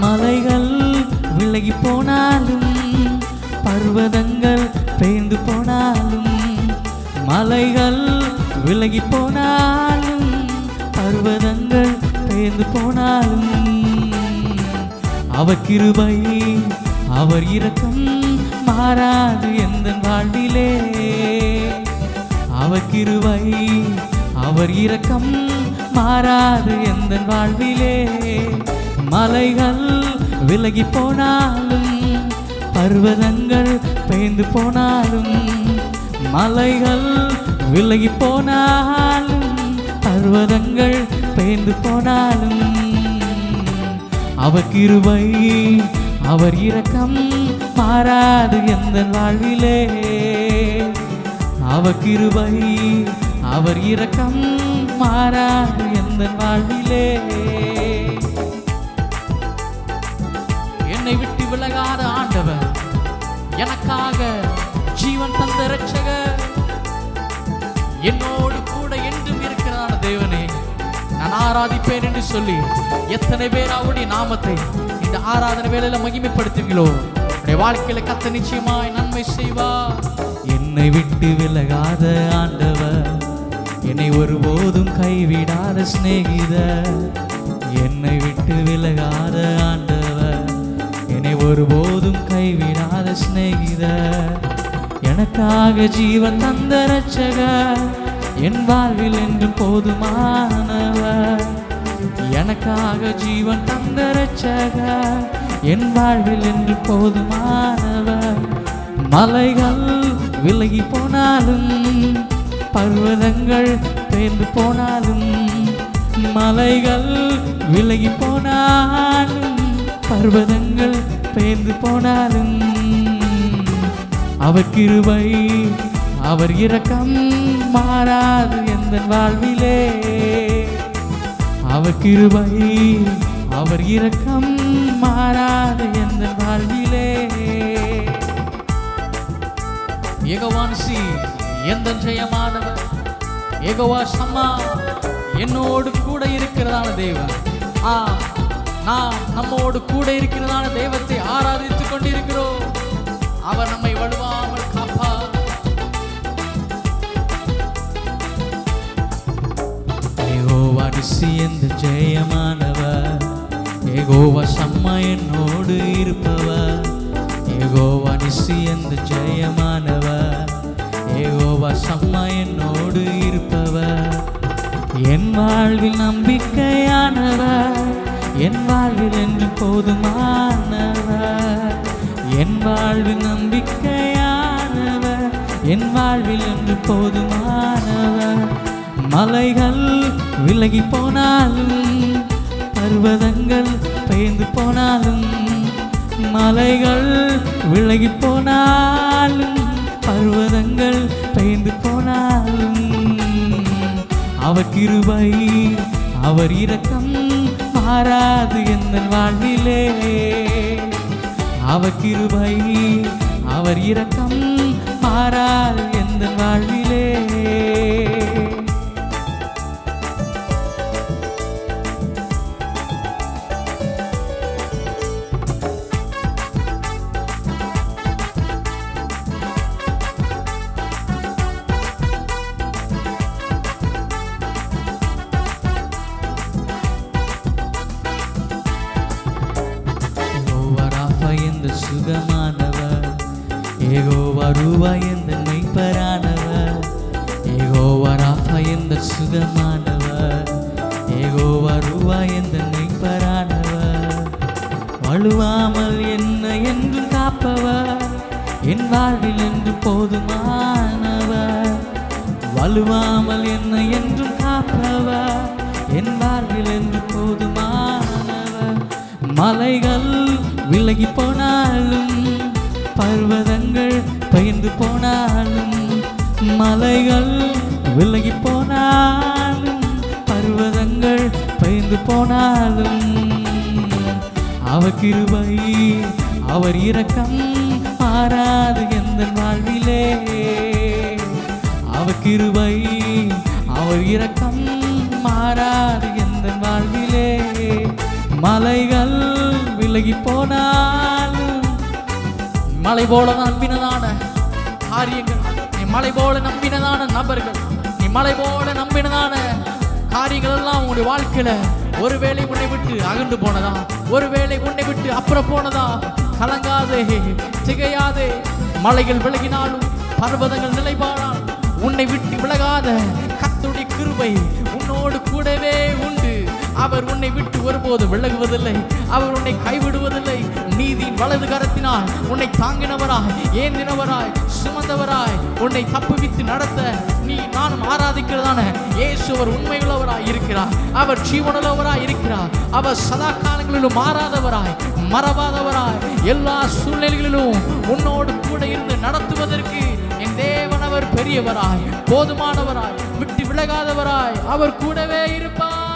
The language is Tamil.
மலைகள் விலகி போனாலும் பர்வதங்கள் பெயர்ந்து போனாலும், மலைகள் விலகி போனாலும் பர்வதங்கள் பெயர்ந்து போனாலும், அவர் கிருபை அவர் இரக்கம் மாறாது எந்தன் வாழ்விலே. அவர் கிருபை அவர் இரக்கம் மாறாது எந்தன் வாழ்விலே. மலைகள் விலகி போனாலும் பர்வதங்கள் பெயர்ந்து போனாலும், மலைகள் விலகி போனாலும் பர்வதங்கள் பெயர்ந்து போனாலும், அவர் கிருபை அவர் இரக்கம் மாறாது எந்தன் வாழ்விலே. அவர் கிருபை அவர் இரக்கம் மாறாது எந்தன் வாழ்விலே. என்னை விட்டு விலகாத ஆண்டவர், எனக்காக ஜீவன் தந்த இரட்சகர், என்னோடு கூட என்றும் இருக்கிறான தேவனே நான் ஆராதிப்பேன் என்று சொல்லி எத்தனை பேர் அவருடைய நாமத்தை இந்த ஆராதனை வேளையில மகிமைப்படுத்துவீங்களோ, உடைய வாழ்க்கையில கர்த்தர் நிச்சயமாய் நன்மை செய்வார். என்னை விட்டு விலகாத ஆண்டவர், என்னை ஒருபோதும் கைவிடாத சிநேகிதர். என்னை விட்டு விலகாத ஆண்டவர், என்னை ஒருபோதும் கைவிடாத சிநேகிதர். எனக்காக ஜீவன் தந்த இரட்சகர், என் வாழ்வில் என்று போதுமானவர். எனக்காக ஜீவன் தந்த இரட்சகர், என் வாழ்வில் என்று போதுமானவர். மலைகள் விலகி போனாலும் பர்வதங்கள் பெயர்ந்து போனாலும், மலைகள் விலகி போனாலும் பர்வதங்கள் பெயர்ந்து போனாலும், அவர் கிருபை அவர் இரக்கம் மாறாது எந்தன் வாழ்விலே. அவர் கிருபை அவர் இரக்கம் மாறாது எந்தன் வாழ்விலே. யெகோவா நிசி எந்தன் ஜெயமானவர், யெகோவா ஷம்மா என்னோடு கூட இருக்கிறதான தேவன். நாம் நம்மோடு கூட இருக்கிறதான தெய்வத்தை ஆராதித்துக் கொண்டிருக்கிறோம். அவர் நம்மை வலுவாமல் காப்பார். யெகோவா நிசி எந்தன் ஜெயமானவர், யெகோவா ஷம்மா என்னோடு இருப்பவர். யெகோவா நிசி எந்தன் ஜெயமானவர், யெகோவா ஷம்மா என்னோடு இருப்பவர். என் வாழ்வில் நம்பிக்கையானவர், என் வாழ்வில் என்று போதுமானவர். என் வாழ்வில் நம்பிக்கையானவர், என் வாழ்வில் என்று போதுமானவர். மலைகள் விலகி போனாலும் பர்வதங்கள் பெயர்ந்து போனாலும், மலைகள் விலகி போனாலும் பர்வதங்கள் பெயர்ந்து போனாலும், அவர் கிருபை அவர் இரக்கம் மாறாது எந்தன் வாழ்விலே. அவர் கிருபை அவர் இரக்கம் மாறாது எந்தன் வாழ்விலே. சுகமானவர், யெகோவா ரூவா எந்தன் மெய்ப்பரானவர். யெகோவா ராஃபா எந்தன் சுகமானவர், யெகோவா ரூவா எந்தன் மெய்ப்பரானவர். வழுவாமல் என்னை என்று காப்பவர், என் வாழ்வில் என்று போதுமானவர். வழுவாமல் என்னை என்று காப்பவர், என் வாழ்வில் என்று போதுமானவர். மலைகள் விலகி போனாலும் பர்வதங்கள் பெயர்ந்து போனாலும், மலைகள் விலகி போனாலும் பர்வதங்கள் பெயர்ந்து போனாலும், அவர் கிருபை அவர் இரக்கம் மாறாது எந்தன் வாழ்விலே. அவர் கிருபை அவர் இரக்கம் மாறாது எந்தன் வாழ்விலே. மலைகள் விலகி போனாலும் மலை போல நம்பினதான காரியங்கள், நீ மலை போல நம்பினதான நபர்கள், நீ மலை போல நம்பினதான காரியங்கள் எல்லாம் உங்களுடைய வாழ்க்கையில ஒருவேளை உன்னை விட்டு அகன்று போனதா, ஒருவேளை உன்னை விட்டு அப்புறம் போனதா, கலங்காதே, திகையாதே. மலைகள் விலகினாலும் பர்வதங்கள் நிலைப்பாடால் உன்னை விட்டு விலகாத கர்த்தருடைய கிருபை உன்னோடு கூடவே உண்டு. அவர் உன்னை விட்டு ஒருபோது விலகுவதில்லை, அவர் உன்னை கைவிடுவதில்லை. நீதியின் வலது கரத்தினால் உன்னை தாங்கினவராய், ஏந்தினவராய், சுமந்தவராய், உன்னை தப்புவித்து நடத்த நீ நானும் ஆராதிக்கிறதான இயேசுவர் உண்மையுள்ளவராய் இருக்கிறார். அவர் ஜீவனுள்ளவராய் இருக்கிறார். அவர் சதா காலங்களிலும் மாறாதவராய், மறவாதவராய், எல்லா சூழ்நிலைகளிலும் உன்னோடு கூட இருந்து நடத்துவதற்கு என் தேவன் அவர் பெரியவராய், போதுமானவராய், விட்டு விலகாதவராய், அவர் கூடவே இருப்பார்.